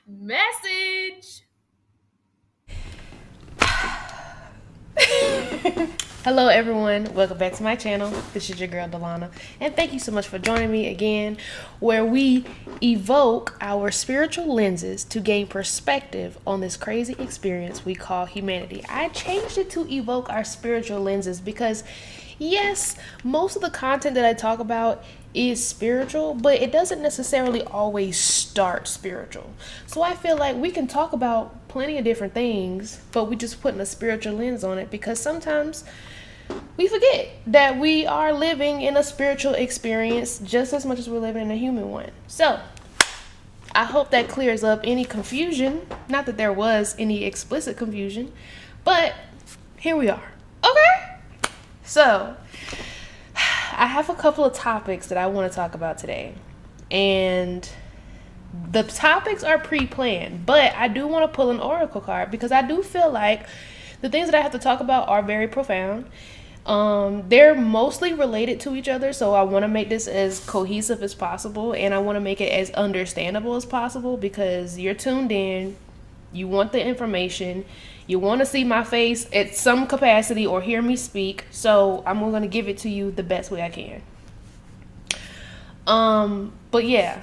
Message. Hello everyone, welcome back to my channel. This is your girl Delana, and thank you so much for joining me again, where we evoke our spiritual lenses to gain perspective on this crazy experience we call humanity. I changed it to evoke our spiritual lenses because yes, most of the content that I talk about is spiritual, but it doesn't necessarily always start spiritual. So I feel like we can talk about plenty of different things, but we just putting a spiritual lens on it because sometimes we forget that we are living in a spiritual experience just as much as we're living in a human one. So I hope that clears up any confusion. Not that there was any explicit confusion, but here we are. Okay? So I have a couple of topics that I want to talk about today. And the topics are pre-planned, but I do want to pull an oracle card because I do feel like the things that I have to talk about are very profound. They're mostly related to each other, so I want to make this as cohesive as possible, and I want to make it as understandable as possible because you're tuned in, you want the information, you want to see my face at some capacity or hear me speak, so I'm going to give it to you the best way I can. But yeah,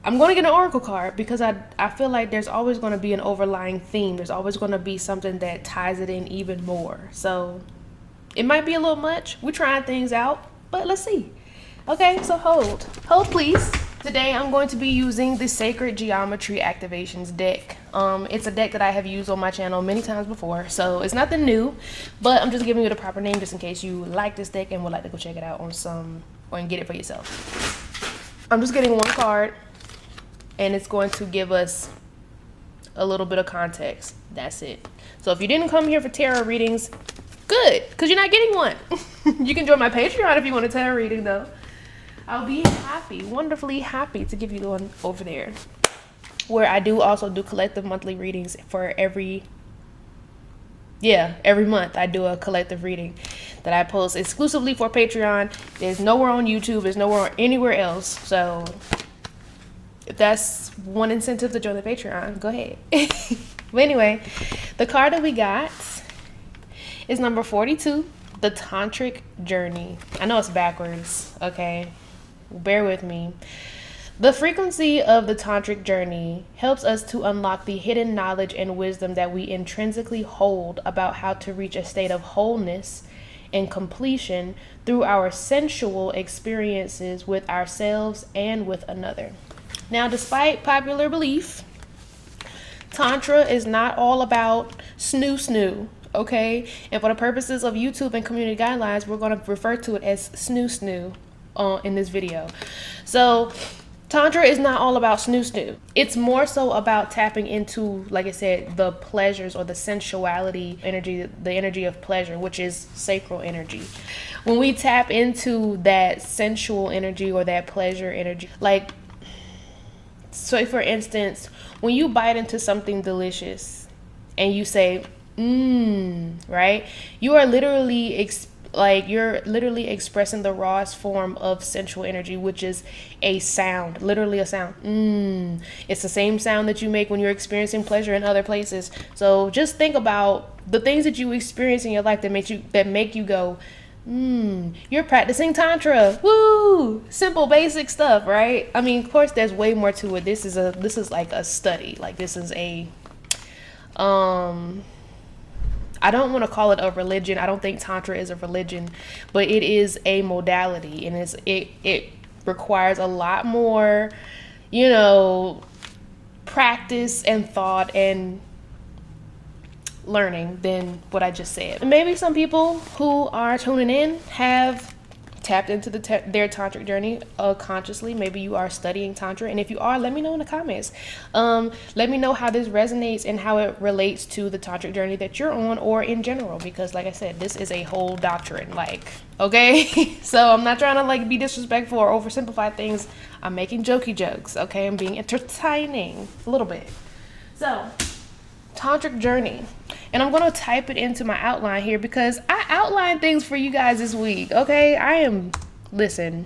I'm going to get an oracle card because I feel like there's always going to be an overlying theme. There's always going to be something that ties it in even more. So it might be a little much. We're trying things out, but let's see. Okay, so hold please. Today I'm going to be using the Sacred Geometry Activations deck. It's a deck that I have used on my channel many times before, so it's nothing new, but I'm just giving you the proper name just in case you like this deck and would like to go check it out on some, or and get it for yourself. I'm just getting one card, and it's going to give us a little bit of context. That's it. So if you didn't come here for tarot readings, good, because you're not getting one. You can join my Patreon if you want a tarot reading, though. I'll be happy, wonderfully happy to give you one over there, where I do also do collective monthly readings for every month. I do a collective reading that I post exclusively for Patreon. There's nowhere on YouTube. There's nowhere anywhere else. So if that's one incentive to join the Patreon, go ahead. But anyway, the card that we got is number 42, the Tantric Journey. I know it's backwards, okay? Bear with me. The frequency of the Tantric Journey helps us to unlock the hidden knowledge and wisdom that we intrinsically hold about how to reach a state of wholeness and completion through our sensual experiences with ourselves and with another. Now, despite popular belief, Tantra is not all about snoo, okay? And for the purposes of YouTube and community guidelines, we're going to refer to it as snoo in this video. So Tantra is not all about snoo. It's more so about tapping into, like I said, the pleasures or the sensuality energy, the energy of pleasure, which is sacral energy. When we tap into that sensual energy or that pleasure energy, like, so for instance, when you bite into something delicious and you say, right? You are literally expressing the rawest form of sensual energy, which is a sound, literally a sound. It's the same sound that you make when you're experiencing pleasure in other places. So just think about the things that you experience in your life that make you go, you're practicing Tantra. Woo! Simple, basic stuff, right? I mean, of course, there's way more to it. This is like a study. Like, this is a, I don't want to call it a religion. I don't think Tantra is a religion, but it is a modality, and it requires a lot more, practice and thought and learning than what I just said. Maybe some people who are tuning in have tapped into their tantric journey consciously. Maybe you are studying Tantra, and if you are, let me know in the comments. Let me know how this resonates and how it relates to the tantric journey that you're on, or in general, because like I said, this is a whole doctrine, okay? So I'm not trying to be disrespectful or oversimplify things. I'm making jokey jokes, okay? I'm being entertaining a little bit. So tantric journey, and I'm going to type it into my outline here because I outlined things for you guys this week, okay? Listen,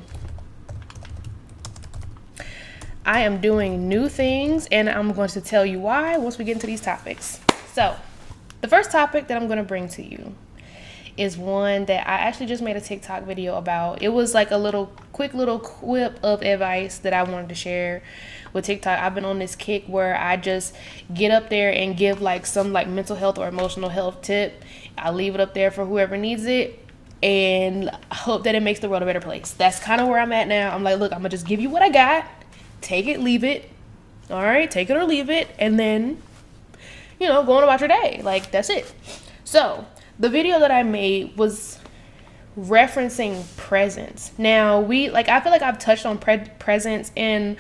I am doing new things, and I'm going to tell you why once we get into these topics. So, the first topic that I'm going to bring to you is one that I actually just made a TikTok video about. It was like a quick little quip of advice that I wanted to share with TikTok. I've been on this kick where I just get up there and give like some like mental health or emotional health tip. I leave it up there for whoever needs it and hope that it makes the world a better place. That's kind of where I'm at now. I'm like, look, I'm gonna just give you what I got. Take it, leave it. All right, take it or leave it, and then, you know, go on about your day. Like, that's it. So the video that I made was referencing presence. Now, I feel like I've touched on presence in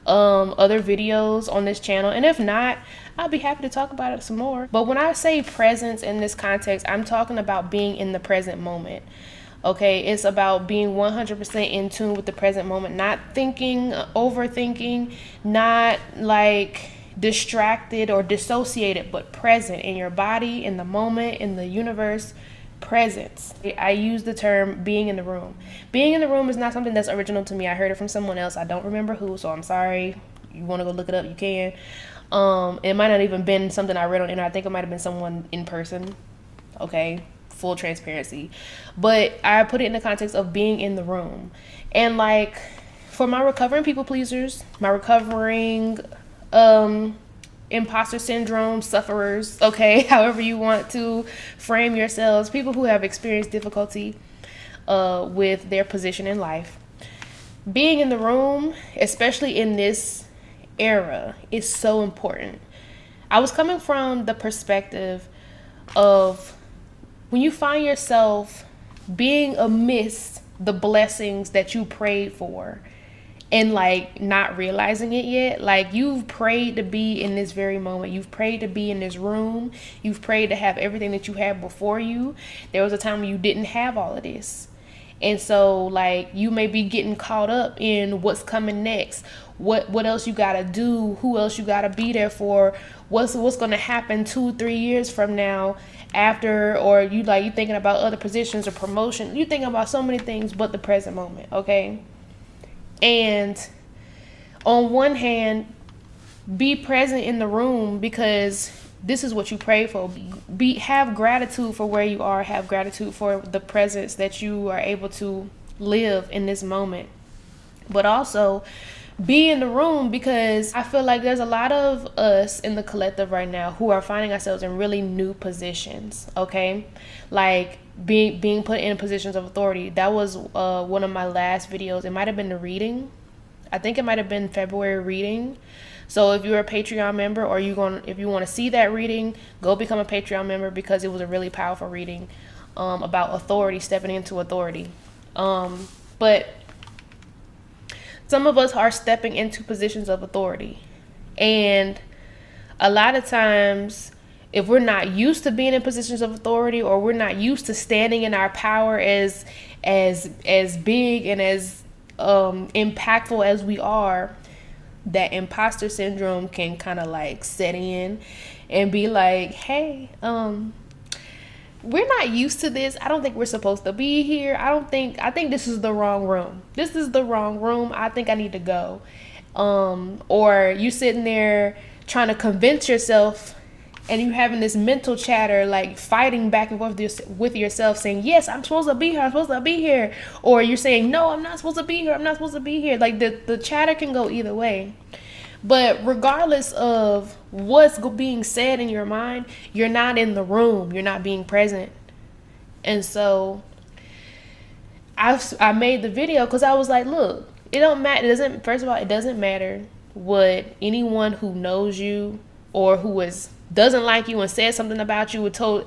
other videos on this channel, and if not, I'll be happy to talk about it some more. But when I say presence in this context, I'm talking about being in the present moment. Okay, it's about being 100% in tune with the present moment, not thinking, overthinking, not like distracted or dissociated, but present in your body, in the moment, in the universe. Presence. I use the term being in the room. Being in the room is not something that's original to me. I heard it from someone else. I don't remember who, so I'm sorry. You want to go look it up, you can. It might not even been something I read on the internet. I think it might have been someone in person. Okay, full transparency. But I put it in the context of being in the room. And like, for my recovering people pleasers, my recovering imposter syndrome sufferers, okay, however you want to frame yourselves, people who have experienced difficulty with their position in life, being in the room, especially in this era, is so important. I was coming from the perspective of when you find yourself being amidst the blessings that you prayed for and like not realizing it yet. Like, you've prayed to be in this very moment. You've prayed to be in this room. You've prayed to have everything that you had before you. There was a time when you didn't have all of this. And so like, you may be getting caught up in what's coming next. What else you gotta do? Who else you gotta be there for? What's gonna happen 2-3 years from now after, or you thinking about other positions or promotion. You thinking about so many things but the present moment, okay? And on one hand, be present in the room because this is what you pray for. Have gratitude for where you are. Have gratitude for the presence that you are able to live in this moment. But also be in the room because I feel like there's a lot of us in the collective right now who are finding ourselves in really new positions, okay? Like being put in positions of authority. That was one of my last videos. It might have been the reading. I think it might have been February reading. So if you're a Patreon member or if you want to see that reading, go become a Patreon member because it was a really powerful reading about authority, stepping into authority. But some of us are stepping into positions of authority. And a lot of times, if we're not used to being in positions of authority, or we're not used to standing in our power as big and as impactful as we are, that imposter syndrome can kind of like set in and be like, hey, we're not used to this. I don't think we're supposed to be here. I think this is the wrong room. This is the wrong room. I think I need to go. Or you sitting there trying to convince yourself and you having this mental chatter, like fighting back and forth with yourself saying, yes, I'm supposed to be here. I'm supposed to be here. Or you're saying, no, I'm not supposed to be here. I'm not supposed to be here. Like the chatter can go either way. But regardless of what's being said in your mind, you're not in the room. You're not being present. And so I made the video because I was like, look, it don't matter. First of all, it doesn't matter what anyone who knows you or who doesn't like you and said something about you child,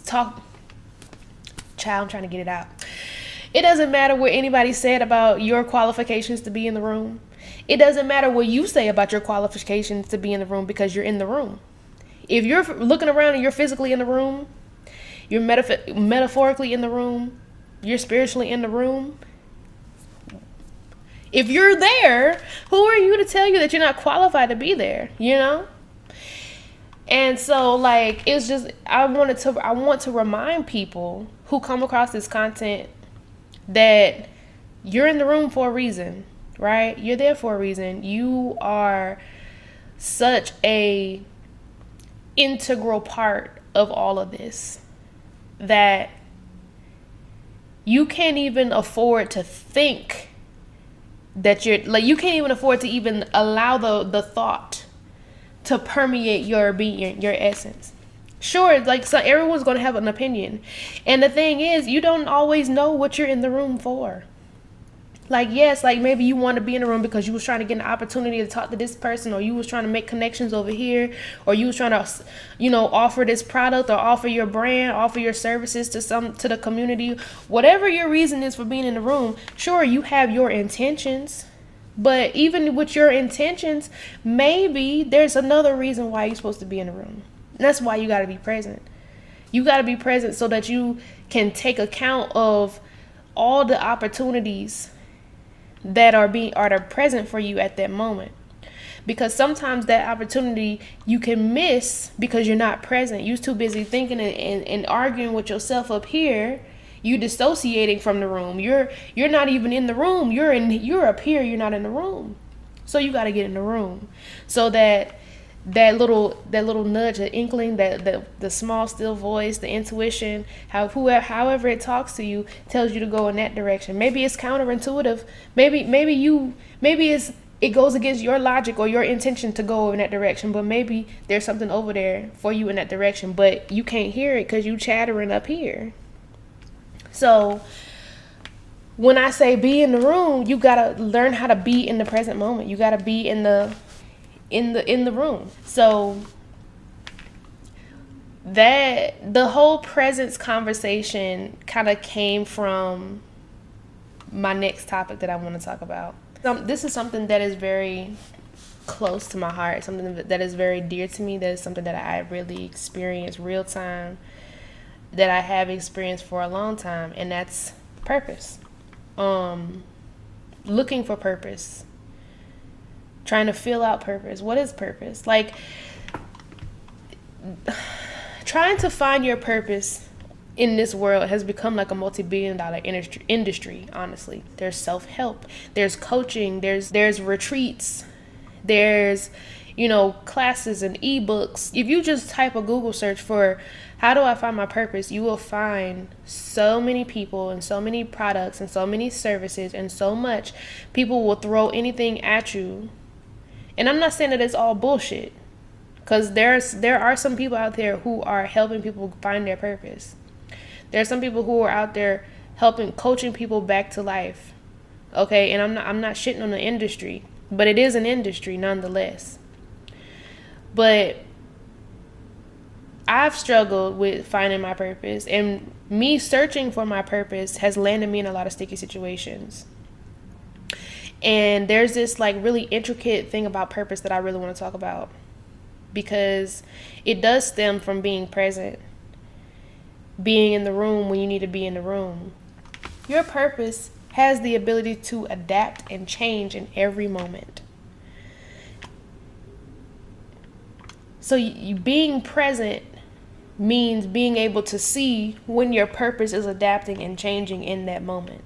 I'm trying to get it out. It doesn't matter what anybody said about your qualifications to be in the room. It doesn't matter what you say about your qualifications to be in the room because you're in the room. If you're looking around and you're physically in the room, you're metaphorically in the room, you're spiritually in the room. If you're there, who are you to tell you that you're not qualified to be there, you know? And so like, it's just, I want to remind people who come across this content that you're in the room for a reason. right? You're there for a reason. You are such a integral part of all of this that you can't even afford to think that you're like, you can't even afford to even allow the thought to permeate your being, your essence. Sure, like, so everyone's going to have an opinion. And the thing is, you don't always know what you're in the room for. Like, yes, like maybe you want to be in a room because you was trying to get an opportunity to talk to this person, or you was trying to make connections over here, or you was trying to, offer this product or offer your brand, offer your services to the community. Whatever your reason is for being in the room, sure, you have your intentions. But even with your intentions, maybe there's another reason why you're supposed to be in the room. And that's why you got to be present. You got to be present so that you can take account of all the opportunities that are present for you at that moment. Because sometimes that opportunity you can miss because you're not present. You're too busy thinking and arguing with yourself up here. You dissociating from the room. You're not even in the room. You're up here. You're not in the room. So you got to get in the room so that little nudge, the inkling, the small still voice, the intuition, however it talks to you, tells you to go in that direction. Maybe it's counterintuitive. Maybe it goes against your logic or your intention to go in that direction. But maybe there's something over there for you in that direction, but you can't hear it because you chattering up here. So when I say be in the room, you gotta learn how to be in the present moment. You gotta be in the room. So that the whole presence conversation kind of came from my next topic that I want to talk about. This is something that is very close to my heart, something that is very dear to me, that is something that I really experienced real time, that I have experienced for a long time, and that's purpose. Looking for purpose. Trying to fill out purpose. What is purpose? Like, trying to find your purpose in this world has become like a multi-billion-dollar industry, honestly. There's self-help, there's coaching, there's retreats, there's, classes and ebooks. If you just type a Google search for how do I find my purpose, you will find so many people and so many products and so many services and so much. People will throw anything at you. And I'm not saying that it's all bullshit, because there are some people out there who are helping people find their purpose. There are some people who are out there coaching people back to life. Okay, and I'm not shitting on the industry, but it is an industry nonetheless. But I've struggled with finding my purpose, and me searching for my purpose has landed me in a lot of sticky situations. And there's this like really intricate thing about purpose that I really want to talk about, because it does stem from being present, being in the room when you need to be in the room. Your purpose has the ability to adapt and change in every moment. So you being present means being able to see when your purpose is adapting and changing in that moment.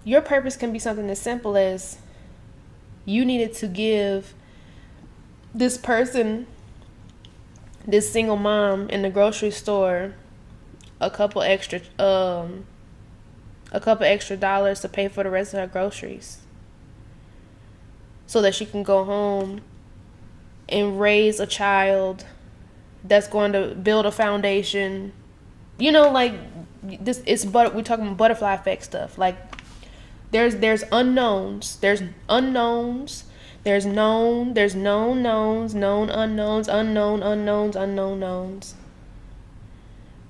Your purpose can be something as simple as you needed to give this person, this single mom in the grocery store, a couple extra dollars to pay for the rest of her groceries, so that she can go home and raise a child that's going to build a foundation. Like this, we're talking about butterfly effect stuff. Like, there's unknowns, there's unknowns, there's known knowns, known unknowns, unknown unknowns, unknown knowns.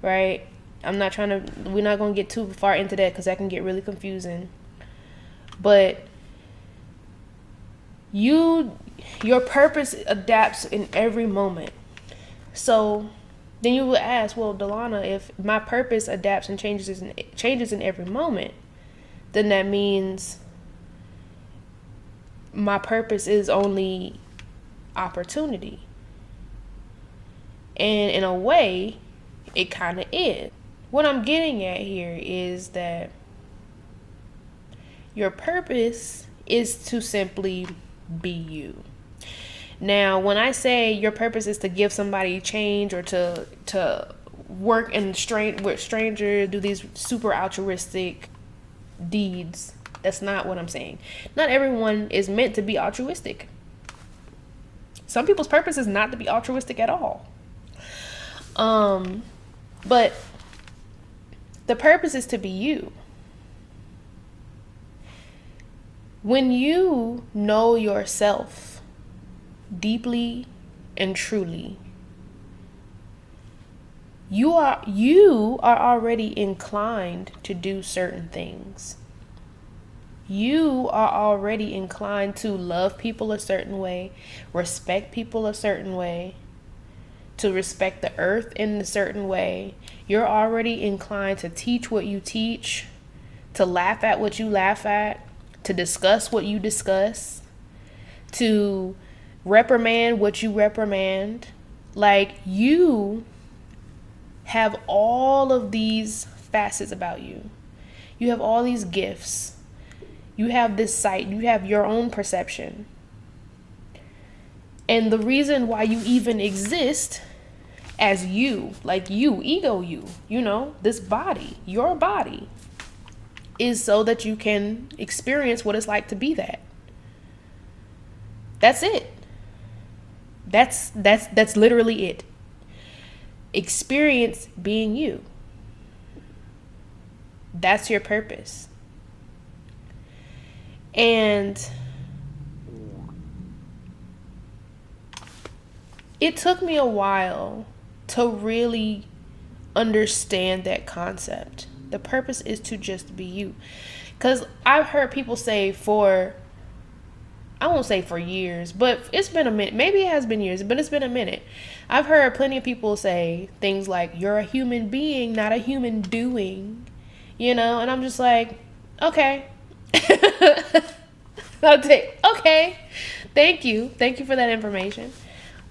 Right? we're not going to get too far into that because that can get really confusing. But your purpose adapts in every moment. So then you would ask, well, Delana, if my purpose adapts and changes in every moment, then that means my purpose is only opportunity. And in a way, it kind of is. What I'm getting at here is that your purpose is to simply be you. Now, when I say your purpose is to give somebody change or to work with strangers, do these super altruistic deeds, that's not what I'm saying. Not everyone is meant to be altruistic. Some people's purpose is not to be altruistic at all. But the purpose is to be you. When you know yourself deeply and truly, you are already inclined to do certain things. You are already inclined to love people a certain way, respect people a certain way, to respect the earth in a certain way. You're already inclined to teach what you teach, to laugh at what you laugh at, to discuss what you discuss, to reprimand what you reprimand. Like, you have all of these facets about you. You have all these gifts. You have this sight. You have your own perception. And the reason why you even exist as you, like you, ego you, this body, your body, is so that you can experience what it's like to be that. That's it. That's literally it. Experience being you. That's your purpose. And it took me a while to really understand that concept. The purpose is to just be you. Because I've heard people say I won't say for years, but it's been a minute. Maybe it has been years, but it's been a minute. I've heard plenty of people say things like, you're a human being, not a human doing, and I'm just like, okay. Okay. Thank you for that information.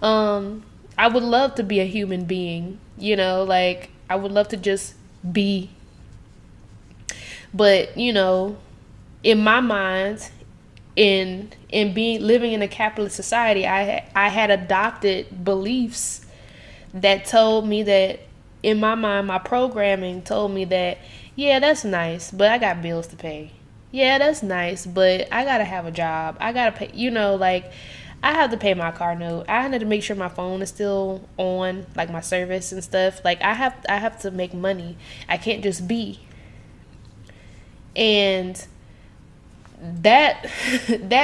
I would love to be a human being, like I would love to just be. But, in my mind, in living in a capitalist society, I had adopted beliefs that told me that, in my mind, my programming told me that, yeah, that's nice, but I got bills to pay. Yeah, that's nice, but I gotta have a job. I gotta pay, like, I have to pay my car note. I had to make sure my phone is still on, like my service and stuff. Like, I have to make money. I can't just be. And that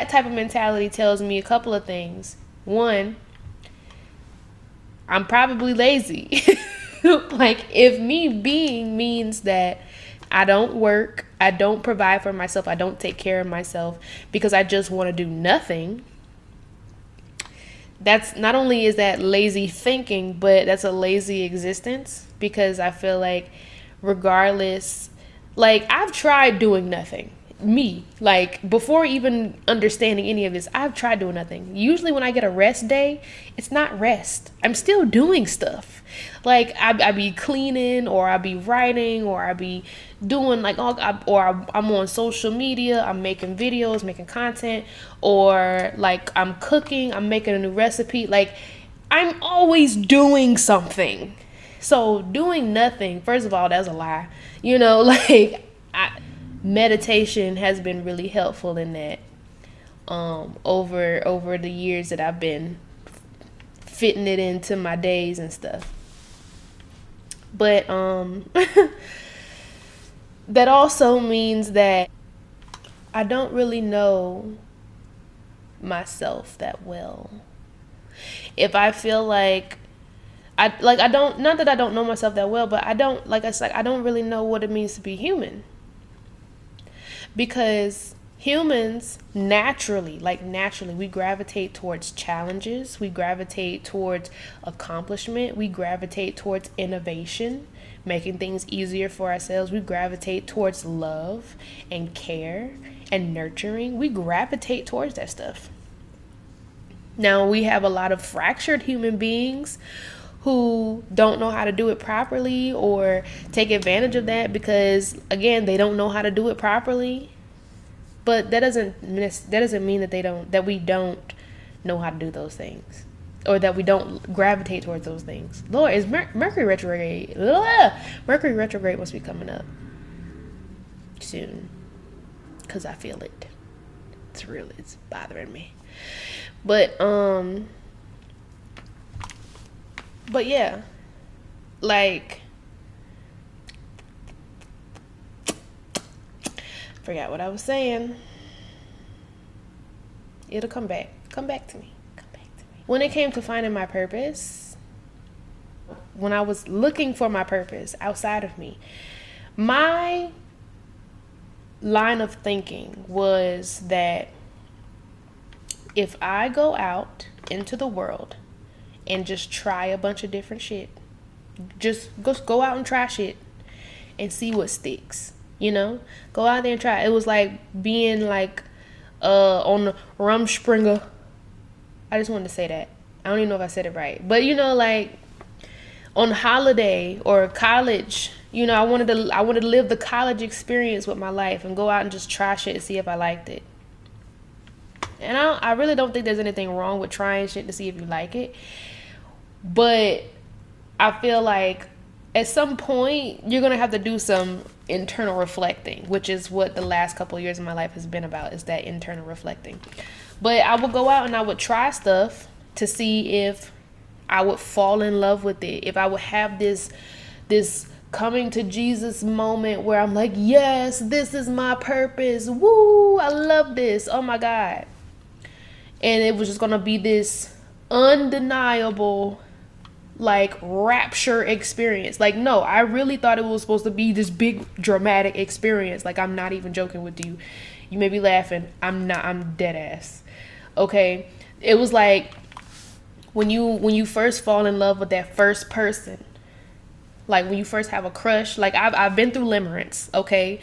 type of mentality tells me a couple of things. One, I'm probably lazy. Like, if me being means that I don't work, I don't provide for myself, I don't take care of myself because I just want to do nothing, that's not only is that lazy thinking, but that's a lazy existence. Because I feel like regardless, like, I've tried doing nothing. Me, like, before even understanding any of this, I've tried doing nothing. Usually when I get a rest day, it's not rest. I'm still doing stuff. Like, I be cleaning, or I be writing, or I be doing like I'm on social media, I'm making videos, making content, or like I'm cooking, I'm making a new recipe. Like, I'm always doing something. So doing nothing, first of all, that's a lie. Like, meditation has been really helpful in that. Over the years that I've been fitting it into my days and stuff. But that also means that I don't really know myself that well. If I feel like I don't, not that I don't know myself that well, but I don't, like I said, I don't really know what it means to be human. Because humans naturally, we gravitate towards challenges, we gravitate towards accomplishment, we gravitate towards innovation, making things easier for ourselves. We gravitate towards love and care and nurturing. We gravitate towards that stuff. Now, we have a lot of fractured human beings who don't know how to do it properly, or take advantage of that because, again, they don't know how to do it properly. But that doesn't mean that we don't know how to do those things, or that we don't gravitate towards those things. Lord, is Mercury retrograde? Mercury retrograde must be coming up soon, because I feel it. It's bothering me. But yeah, like, forgot what I was saying. It'll come back to me. When it came to finding my purpose, when I was looking for my purpose outside of me, my line of thinking was that if I go out into the world and just try a bunch of different shit, just go out and try shit and see what sticks, go out there and try. It was like being like on the Rumspringa. I just wanted to say that. I don't even know if I said it right, but like on holiday or college, I wanted to live the college experience with my life and go out and just try shit to see if I liked it. And I really don't think there's anything wrong with trying shit to see if you like it. But I feel like at some point you're going to have to do some internal reflecting, which is what the last couple of years of my life has been about, is that internal reflecting. But I would go out and I would try stuff to see if I would fall in love with it. If I would have this coming to Jesus moment where I'm like, yes, this is my purpose. Woo, I love this. Oh my God. And it was just going to be this undeniable, like, rapture experience. Like, no, I really thought it was supposed to be this big dramatic experience. Like, I'm not even joking with you. You may be laughing. I'm dead ass. Okay. It was like when you first fall in love with that first person, like when you first have a crush. Like, I've been through limerence. Okay.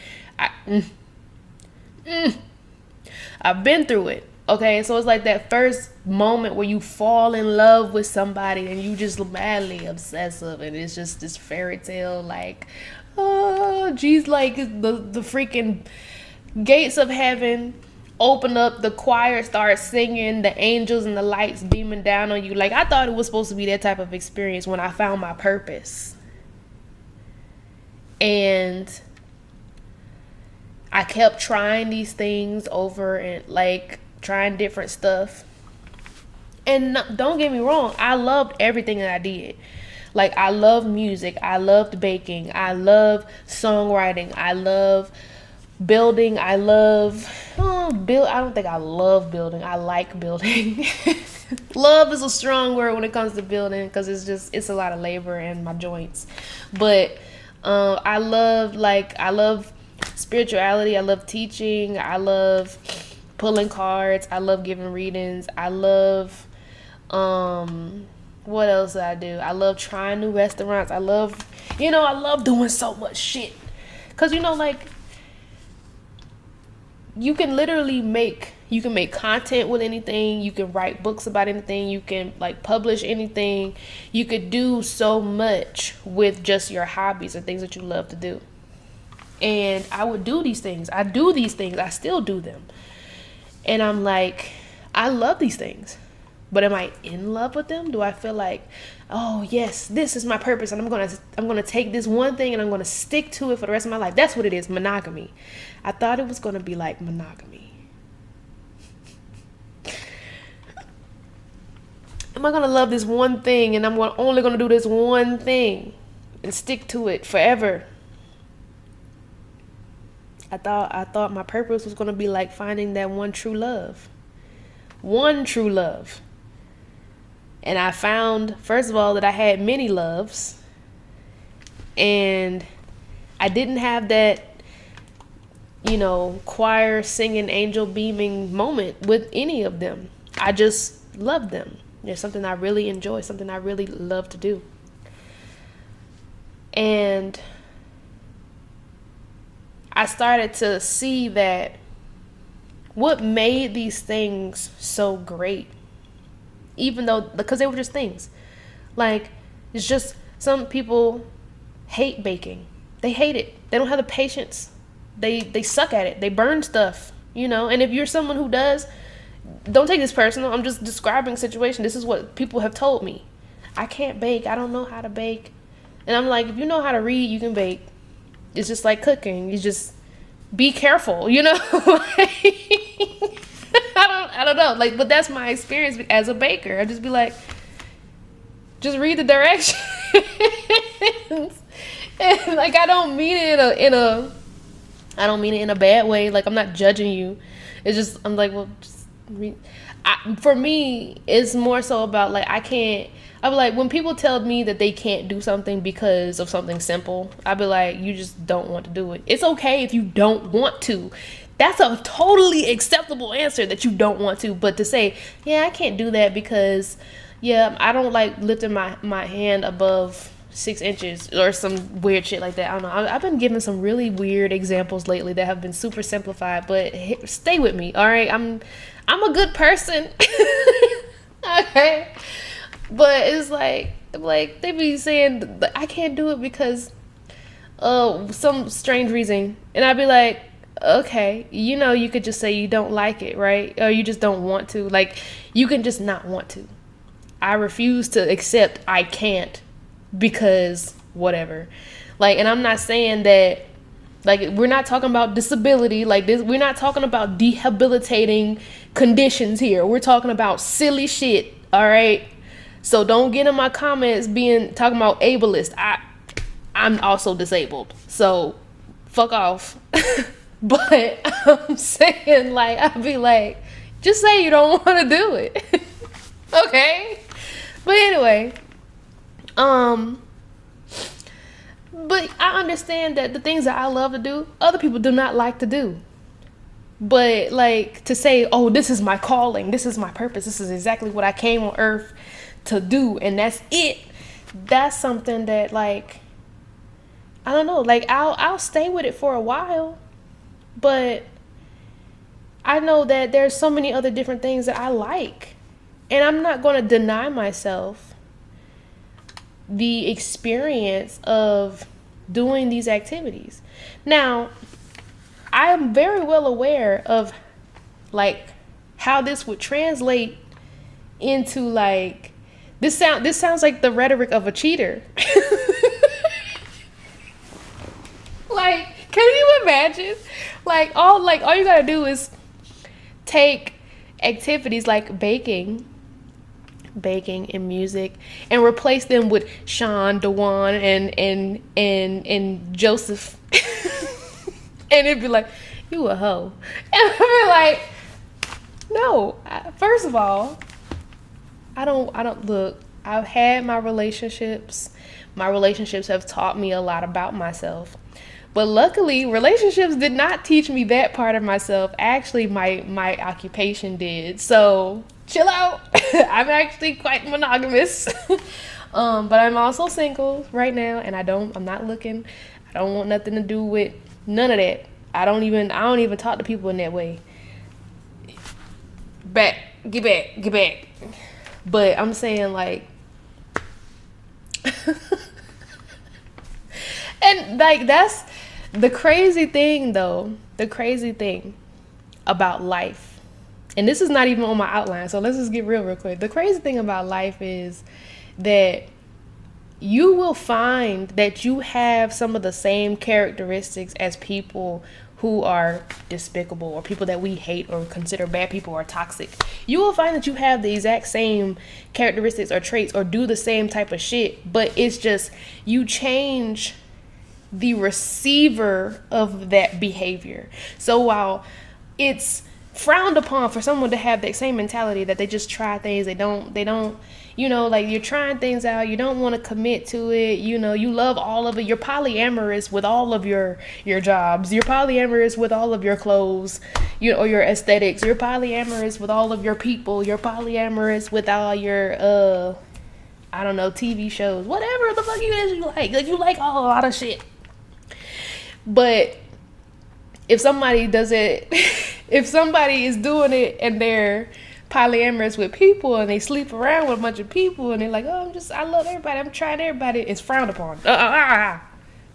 I've been through it. Okay, so it's like that first moment where you fall in love with somebody and you just madly obsessive, and it's just this fairy tale, like, oh, geez, like the freaking gates of heaven open up, the choir starts singing, the angels and the lights beaming down on you. Like, I thought it was supposed to be that type of experience when I found my purpose. And I kept trying these things over and like trying different stuff. And don't get me wrong, I loved everything that I did. Like, I loved music, I loved baking, I love songwriting, I love building, I don't think I love building, I like building. Love is a strong word when it comes to building, because it's a lot of labor in my joints. But I love spirituality, I love teaching, I love pulling cards, I love giving readings, I love what else do I do? I love trying new restaurants. I love doing so much shit. Cause like, you can literally make content with anything, you can write books about anything, you can like publish anything, you could do so much with just your hobbies or things that you love to do. And I would do these things, I still do them. And I'm like, I love these things, but am I in love with them? Do I feel like, oh yes, this is my purpose, and I'm gonna take this one thing and I'm gonna stick to it for the rest of my life? That's what it is, monogamy. I thought it was gonna be like monogamy. Am I gonna love this one thing and I'm only gonna do this one thing and stick to it forever? I thought my purpose was going to be like finding that one true love. And I found, first of all, that I had many loves. And I didn't have that, choir singing, angel beaming moment with any of them. I just loved them. There's something I really enjoy, something I really love to do. And I started to see that what made these things so great, because they were just things. Like, it's just, some people hate baking. They hate it. They don't have the patience. They suck at it. They burn stuff. you know. And if you're someone who does, don't take this personal. I'm just describing a situation. This is what people have told me. I can't bake. I don't know how to bake. And I'm like, if you know how to read, you can bake. It's just like cooking. You just be careful, you know? I don't know. Like, but that's my experience as a baker. I just be like, just read the directions. And like, I don't mean it I don't mean it in a bad way. Like, I'm not judging you. It's just, I'm like, well, just read. For me, it's more so about like, I'm like, when people tell me that they can't do something because of something simple, I'd be like, you just don't want to do it. It's okay if you don't want to. That's a totally acceptable answer, that you don't want to. But to say, yeah, I can't do that because, yeah, I don't like lifting my hand above 6 inches or some weird shit like that. I don't know. I've been giving some really weird examples lately that have been super simplified, but stay with me, all right? I'm a good person. Okay. But it's like they be saying I can't do it because some strange reason, and I'd be like, okay, you know, you could just say you don't like it, right? Or you just don't want to. Like, you can just not want to. I refuse to accept I can't because whatever. Like, and I'm not saying that, like, we're not talking about disability like this. We're not talking about debilitating conditions here. We're talking about silly shit, all right? So don't get in my comments talking about ableist. I'm also disabled. So fuck off. But I'm saying, like, I'll be like, just say you don't want to do it. Okay? But anyway, but I understand that the things that I love to do, other people do not like to do. But like, to say, oh, this is my calling, this is my purpose, this is exactly what I came on earth to do, and that's it. That's something that, like, I don't know, like, I'll stay with it for a while, but I know that there's so many other different things that I like, and I'm not going to deny myself the experience of doing these activities. Now, I am very well aware of, like, how this would translate into, like, this sounds like the rhetoric of a cheater. Like, can you imagine? Like all you gotta do is take activities like baking and music and replace them with Sean, Dewan, and Joseph. And it'd be like, you a hoe. And I'd be like, no, first of all, I don't look, I've had my relationships. My relationships have taught me a lot about myself. But luckily, relationships did not teach me that part of myself. Actually, my occupation did. So chill out. I'm actually quite monogamous. But I'm also single right now, and I'm not looking. I don't want nothing to do with none of that. I don't even talk to people in that way. Get back. But I'm saying, like, and like, that's the crazy thing though. The crazy thing about life, and this is not even on my outline, so let's just get real quick. The crazy thing about life is that you will find that you have some of the same characteristics as people who are despicable, or people that we hate or consider bad people or toxic. You will find that you have the exact same characteristics or traits or do the same type of shit, but it's just you change the receiver of that behavior. So while it's frowned upon for someone to have that same mentality, that they just try things, they don't, you know, like, you're trying things out, you don't want to commit to it, you know, you love all of it, you're polyamorous with all of your jobs, you're polyamorous with all of your clothes, you know, or your aesthetics, you're polyamorous with all of your people, you're polyamorous with all your I don't know, TV shows, whatever the fuck you like a lot of shit. But if somebody does it, if somebody is doing it and they're polyamorous with people and they sleep around with a bunch of people and they're like, oh, I love everybody, I'm trying everybody, it's frowned upon.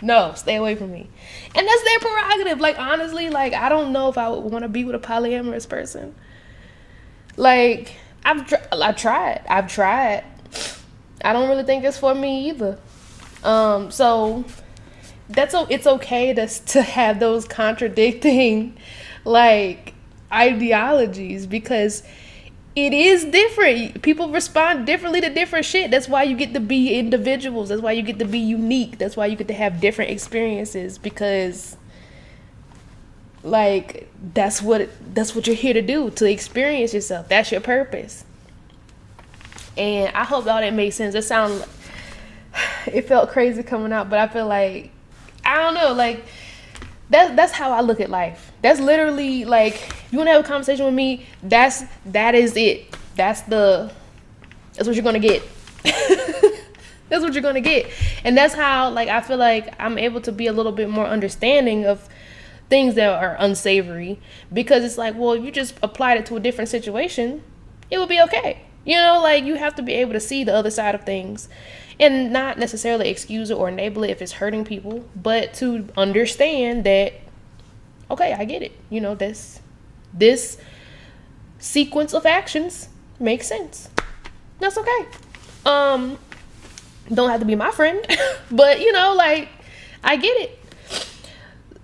No, stay away from me. And that's their prerogative. Like, honestly, like, I don't know if I would want to be with a polyamorous person. Like, I've tried. I don't really think it's for me either. So it's okay to have those contradicting, like, ideologies, because it is different. People respond differently to different shit. That's why you get to be individuals. That's why you get to be unique. That's why you get to have different experiences, because, like, that's what you're here to do, to experience yourself. That's your purpose. And I hope all that makes sense. It felt crazy coming out, but I feel like, I don't know, like, that's how I look at life. That's literally, like, you want to have a conversation with me, that is it. That's what you're going to get. That's what you're going to get. And that's how, like, I feel like I'm able to be a little bit more understanding of things that are unsavory, because it's like, well, if you just applied it to a different situation, it would be okay. You know, like, you have to be able to see the other side of things and not necessarily excuse it or enable it if it's hurting people, but to understand that, okay, I get it. You know, this sequence of actions makes sense. That's okay. Don't have to be my friend, but, you know, like, I get it.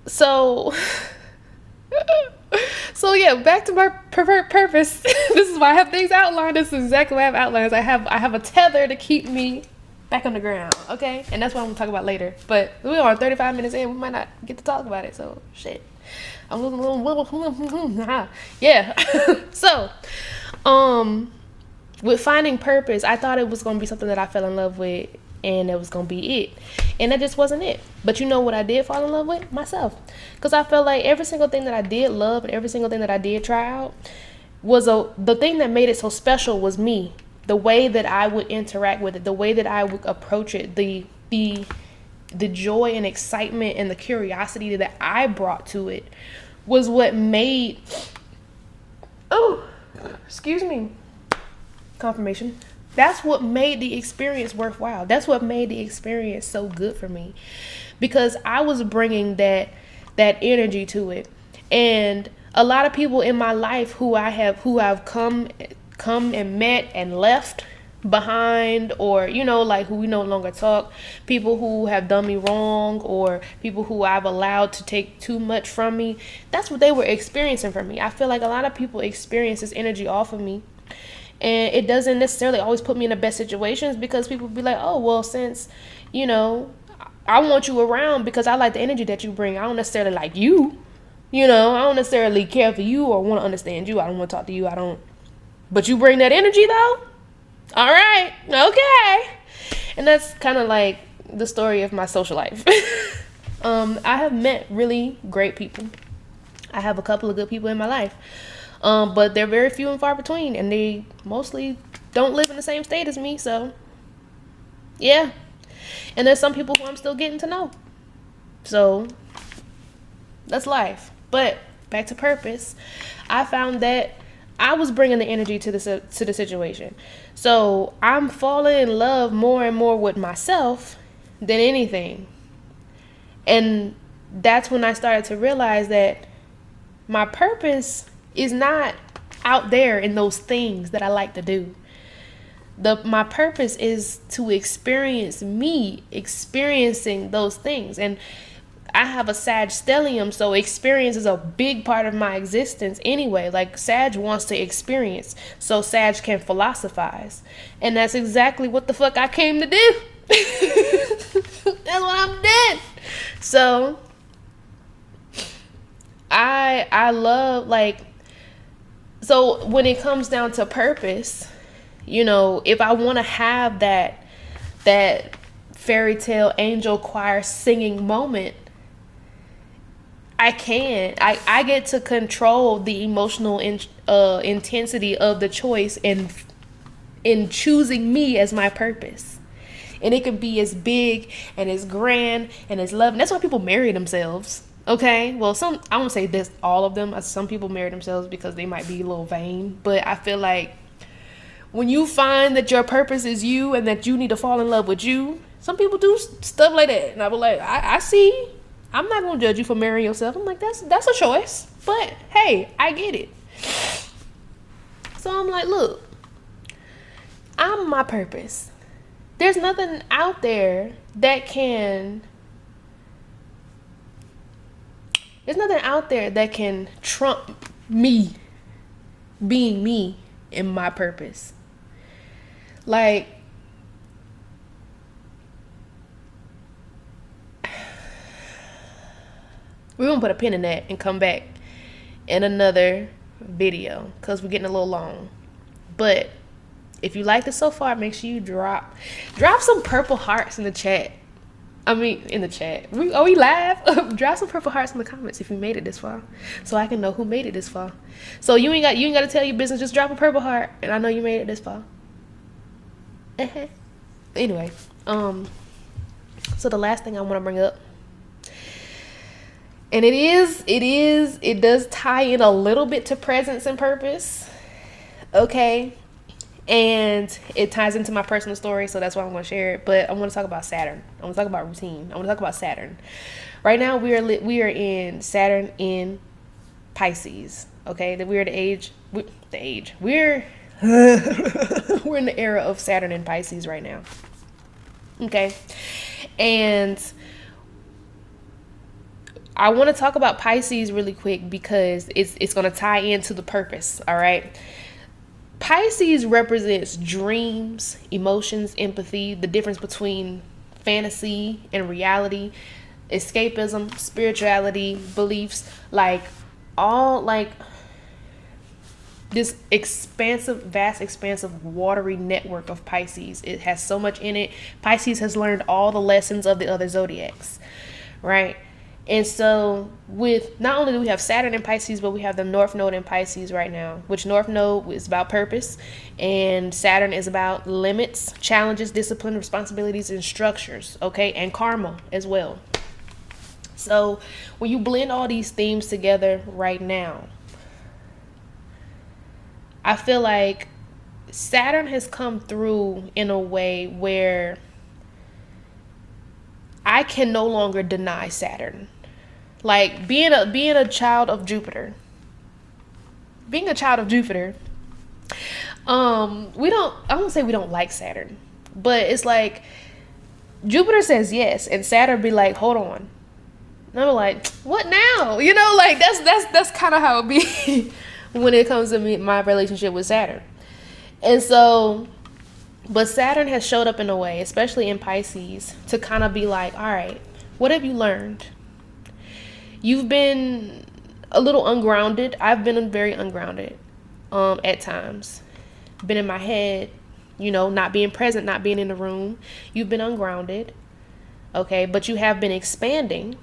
So yeah, back to my purpose. This is why I have things outlined. This is exactly why I have outlines. I have a tether to keep me back on the ground, okay? And that's what I'm gonna talk about later. But we are 35 minutes in. We might not get to talk about it. So shit. I'm losing a little. Yeah. So, with finding purpose, I thought it was gonna be something that I fell in love with, and it was gonna be it, and that just wasn't it. But you know what I did fall in love with? Myself. Because I felt like every single thing that I did love and every single thing that I did try out was the thing that made it so special was me. The way that I would interact with it, the way that I would approach it, the joy and excitement and the curiosity that I brought to it was what made, confirmation. That's what made the experience worthwhile. That's what made the experience so good for me, because I was bringing that energy to it. And a lot of people in my life who I've come and met and left behind, or, you know, like, who we no longer talk, people who have done me wrong, or people who I've allowed to take too much from me, that's what they were experiencing from me. I feel like a lot of people experience this energy off of me. And it doesn't necessarily always put me in the best situations, because people be like, oh, well, since, you know, I want you around because I like the energy that you bring. I don't necessarily like you. You know, I don't necessarily care for you or want to understand you. I don't want to talk to you. But you bring that energy, though? All right. Okay. And that's kind of like the story of my social life. I have met really great people. I have a couple of good people in my life. But they're very few and far between, and they mostly don't live in the same state as me, so yeah. And there's some people who I'm still getting to know. So that's life. But back to purpose, I found that I was bringing the energy to the situation. So I'm falling in love more and more with myself than anything. And that's when I started to realize that my purpose is not out there in those things that I like to do. My purpose is to experience me experiencing those things. And I have a Sag stellium, so experience is a big part of my existence anyway. Like, Sag wants to experience, so Sag can philosophize. And that's exactly what the fuck I came to do. That's what I'm doing. So I love, like, so when it comes down to purpose, you know, if I want to have that fairy tale angel choir singing moment, I can. I get to control the emotional intensity of the choice in choosing me as my purpose. And it could be as big and as grand and as loving. That's why people marry themselves. Okay, well, I won't say this, all of them. Some people marry themselves because they might be a little vain, but I feel like when you find that your purpose is you and that you need to fall in love with you, some people do stuff like that. And I was like, I see. I'm not going to judge you for marrying yourself. I'm like, that's a choice. But, hey, I get it. So I'm like, look, I'm my purpose. There's nothing out there that can... There's nothing out there that can trump me being me in my purpose. Like, we're going to put a pin in that and come back in another video because we're getting a little long. But if you liked it so far, make sure you drop some purple hearts in the chat. In the chat. Are we live? Drop some purple hearts in the comments if you made it this far, so I can know who made it this far. So you ain't got to tell your business. Just drop a purple heart, and I know you made it this far. Anyway, so the last thing I want to bring up, and it does tie in a little bit to presence and purpose. Okay. And it ties into my personal story, so that's why I'm going to share it. But I want to talk about Saturn. I want to talk about routine. I want to talk about Saturn. Right now, we are in Saturn in Pisces. Okay, that we're we're we're in the era of Saturn in Pisces right now. Okay, and I want to talk about Pisces really quick because it's going to tie into the purpose. All right. Pisces represents dreams, emotions, empathy, the difference between fantasy and reality, escapism, spirituality, beliefs, this vast expansive watery network of Pisces. It has so much in it. Pisces has learned all the lessons of the other zodiacs, right? And so with not only do we have Saturn in Pisces, but we have the North Node in Pisces right now, which North Node is about purpose and Saturn is about limits, challenges, discipline, responsibilities, and structures, okay, and karma as well. So when you blend all these themes together right now, I feel like Saturn has come through in a way where I can no longer deny Saturn. Like being a child of Jupiter. Being a child of Jupiter, I won't say we don't like Saturn, but it's like Jupiter says yes and Saturn be like, hold on. And I'm like, what now? You know, like that's kind of how it be when it comes to my relationship with Saturn. And so, but Saturn has showed up in a way, especially in Pisces, to kind of be like, all right, what have you learned? You've been a little ungrounded. I've been very ungrounded at times. Been in my head, not being present, not being in the room. You've been ungrounded, okay? But you have been expanding.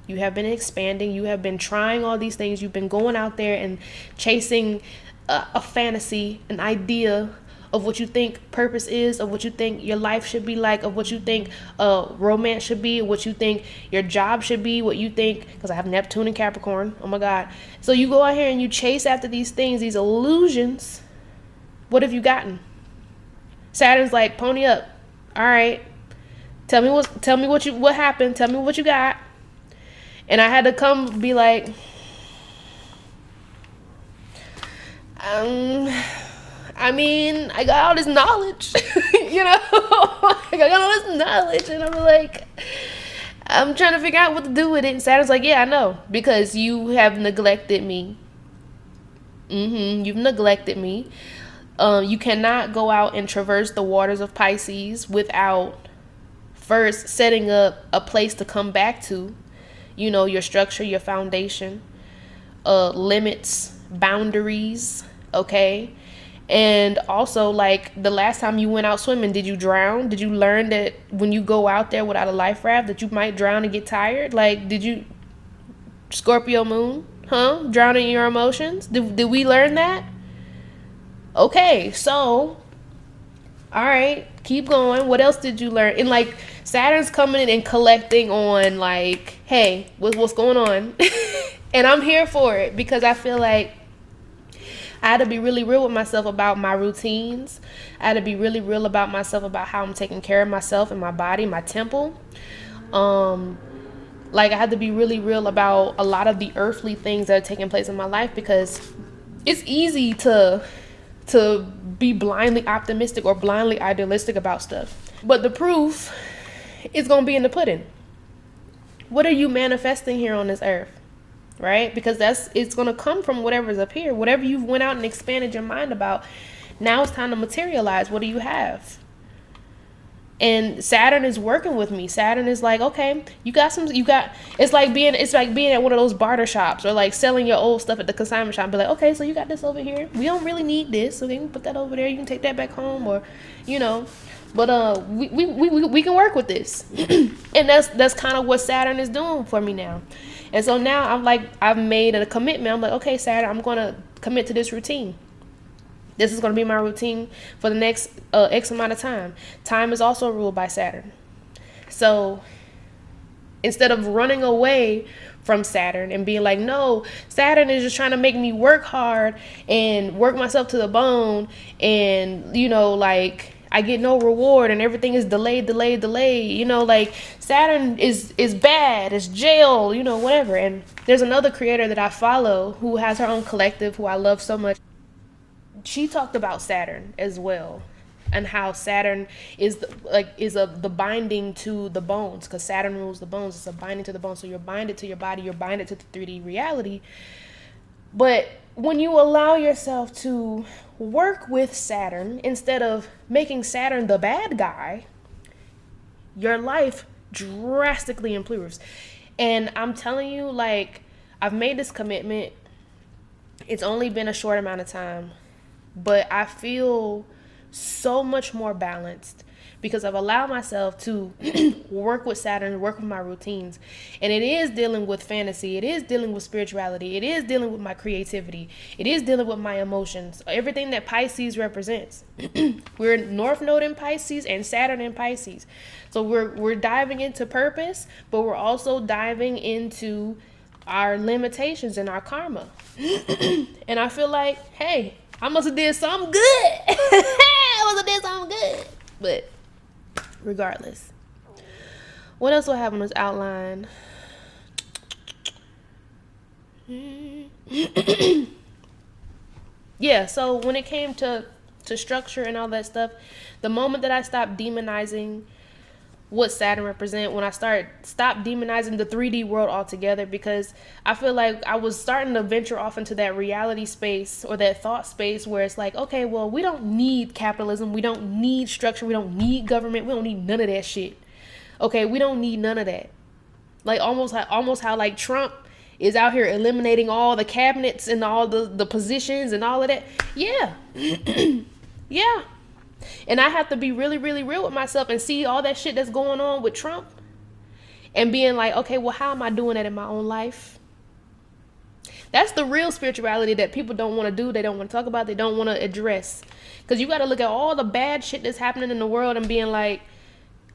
You have been trying all these things. You've been going out there and chasing a fantasy, an idea of what you think purpose is, of what you think your life should be like, of what you think romance should be, what you think your job should be, what you think, because I have Neptune and Capricorn, oh my God. So you go out here and you chase after these things, these illusions. What have you gotten? Saturn's like, pony up. All right. Tell me what happened. Tell me what you got. And I had to come be like, I got all this knowledge, I got all this knowledge, and I'm like, I'm trying to figure out what to do with it. And Saturn's like, yeah, I know, because you have neglected me. You've neglected me. You cannot go out and traverse the waters of Pisces without first setting up a place to come back to, your structure, your foundation, limits, boundaries, okay? And also, like, the last time you went out swimming, did you drown? Did you learn that when you go out there without a life raft that you might drown and get tired? Like, did you, Scorpio moon, drowning in your emotions? Did we learn that? Okay, so, all right, keep going. What else did you learn? And, like, Saturn's coming in and collecting on, like, hey, what's going on? And I'm here for it because I feel like I had to be really real with myself about my routines. I had to be really real about myself, about how I'm taking care of myself and my body, my temple. Like I had to be really real about a lot of the earthly things that are taking place in my life, because it's easy to be blindly optimistic or blindly idealistic about stuff. But the proof is going to be in the pudding. What are you manifesting here on this earth? Right? Because it's going to come from whatever's up here. Whatever you've went out and expanded your mind about, now it's time to materialize. What do you have? And Saturn is working with me. Saturn is like, okay, it's like being at one of those barter shops, or like selling your old stuff at the consignment shop. Be like, okay, so you got this over here. We don't really need this, so then you put that over there. You can take that back home, or, but we can work with this. And that's kind of what Saturn is doing for me now. And so now I've made a commitment. I'm like, okay, Saturn, I'm going to commit to this routine. This is going to be my routine for the next X amount of time. Time is also ruled by Saturn. So instead of running away from Saturn and being like, no, Saturn is just trying to make me work hard and work myself to the bone, and, like I get no reward and everything is delayed. Like Saturn is bad, it's jail, whatever. And there's another creator that I follow who has her own collective, who I love so much. She talked about Saturn as well, and how Saturn is the binding to the bones, because Saturn rules the bones. It's a binding to the bones. So you're binded to your body, you're binded to the 3D reality. But when you allow yourself to work with Saturn instead of making Saturn the bad guy, your life drastically improves. And I'm telling you, like, I've made this commitment. It's only been a short amount of time, but I feel so much more balanced because I've allowed myself to work with Saturn, work with my routines. And it is dealing with fantasy. It is dealing with spirituality. It is dealing with my creativity. It is dealing with my emotions. Everything that Pisces represents. We're North Node in Pisces and Saturn in Pisces. So we're diving into purpose, but we're also diving into our limitations and our karma. And I feel like, hey, I must have did something good. But regardless, what else do I have on this outline? Yeah, so when it came to structure and all that stuff, the moment that I stopped demonizing what Saturn represent, when I stop demonizing the 3D world altogether, because I feel like I was starting to venture off into that reality space or that thought space where it's like, okay, well, we don't need capitalism, we don't need structure, we don't need government, we don't need none of that shit. Okay, we don't need none of that. Like almost how like Trump is out here eliminating all the cabinets and all the positions and all of that. Yeah. Yeah. And I have to be really, really real with myself and see all that shit that's going on with Trump and being like, okay, well, how am I doing that in my own life? That's the real spirituality that people don't want to do. They don't want to talk about. They don't want to address. Because you got to look at all the bad shit that's happening in the world and being like,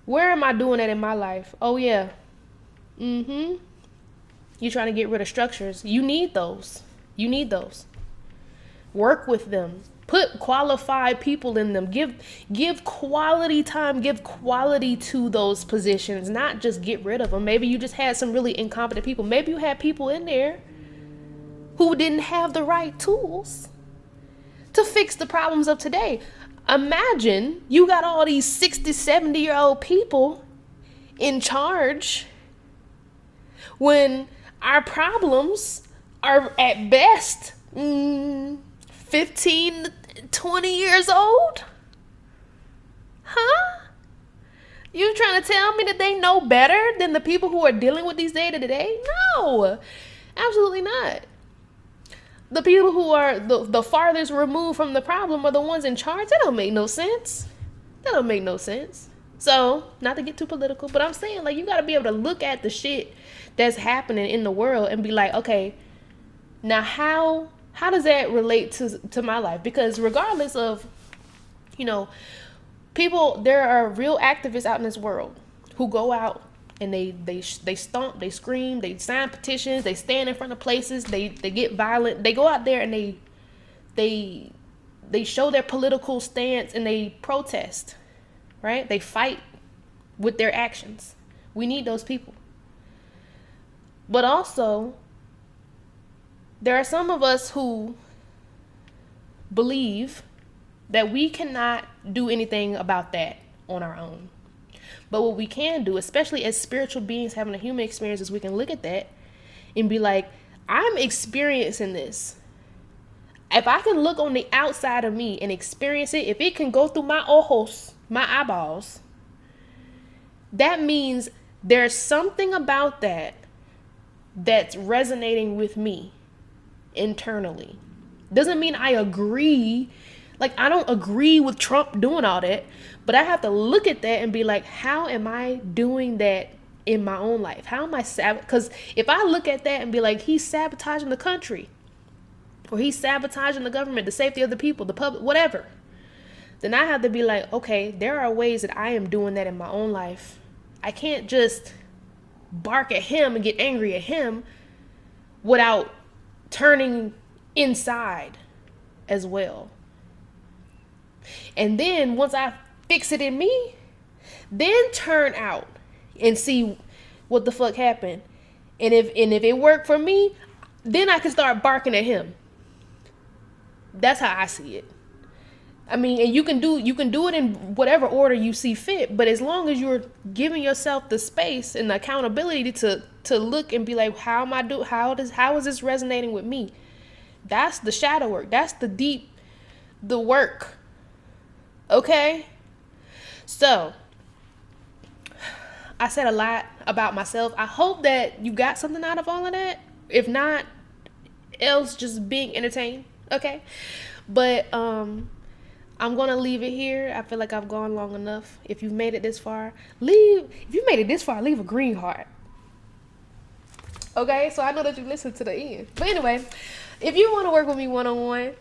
where am I doing that in my life? Oh, yeah. You're trying to get rid of structures. You need those. Work with them. Put qualified people in them. Give quality time. Give quality to those positions. Not just get rid of them. Maybe you just had some really incompetent people. Maybe you had people in there who didn't have the right tools to fix the problems of today. Imagine you got all these 60, 70-year-old people in charge when our problems are at best 15, 20 years old? Huh? You trying to tell me that they know better than the people who are dealing with these day-to-day? No, absolutely not. The people who are the farthest removed from the problem are the ones in charge. That don't make no sense. So, not to get too political, but I'm saying, like, you got to be able to look at the shit that's happening in the world and be like, okay, now how does that relate to my life? Because regardless of, people, there are real activists out in this world who go out and they stomp, they scream, they sign petitions, they stand in front of places, they get violent, they go out there and they show their political stance and they protest, right? They fight with their actions. We need those people. But also, there are some of us who believe that we cannot do anything about that on our own. But what we can do, especially as spiritual beings having a human experience, is we can look at that and be like, I'm experiencing this. If I can look on the outside of me and experience it, if it can go through my ojos, my eyeballs, that means there's something about that that's resonating with me internally. Doesn't mean I agree. Like, I don't agree with Trump doing all that, but I have to look at that and be like, how am I doing that in my own life? How am I because if I look at that and be like, he's sabotaging the country, or he's sabotaging the government, the safety of the people, the public, whatever, then I have to be like, okay, there are ways that I am doing that in my own life. I can't just bark at him and get angry at him without turning inside as well. And then once I fix it in me, then turn out and see what the fuck happened. And if it worked for me, then I can start barking at him. That's how I see it. I mean, and you can do it in whatever order you see fit, but as long as you're giving yourself the space and the accountability to look and be like, how is this resonating with me? That's the shadow work. That's the work. Okay? So, I said a lot about myself. I hope that you got something out of all of that. If not, else just being entertained. Okay? But, I'm going to leave it here. I feel like I've gone long enough. If you've made it this far, leave a green heart. Okay? So I know that you listened to the end. But anyway, if you want to work with me one-on-one,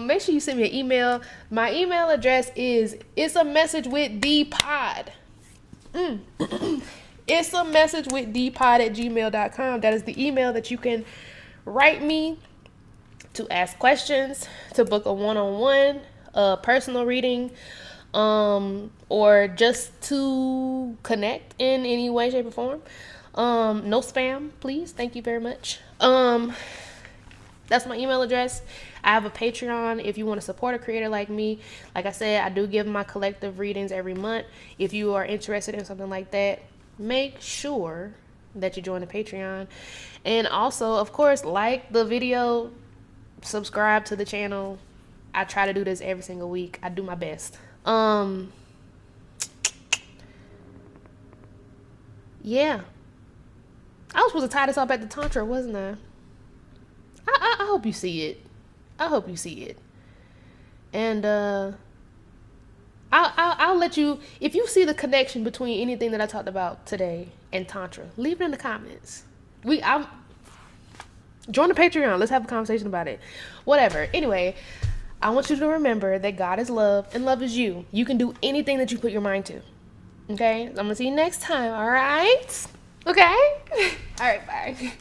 make sure you send me an email. My email address is issamessagewithdpod. issamessagewithdpod@gmail.com. That is the email that you can write me to ask questions, to book a one-on-one, personal reading, or just to connect in any way, shape, or form. No spam, please. Thank you very much. That's my email address. I have a Patreon if you want to support a creator like me. Like I said, I do give my collective readings every month. If you are interested in something like that, make sure that you join the Patreon. And also, of course, like the video, subscribe to the channel. I try to do this every single week. I do my best. Yeah. I was supposed to tie this up at the Tantra, wasn't I? I hope you see it. I hope you see it. And I'll let you, if you see the connection between anything that I talked about today and Tantra, leave it in the comments. Join the Patreon. Let's have a conversation about it. Whatever. Anyway, I want you to remember that God is love and love is you. You can do anything that you put your mind to. Okay? I'm going to see you next time. All right? Okay? All right. Bye.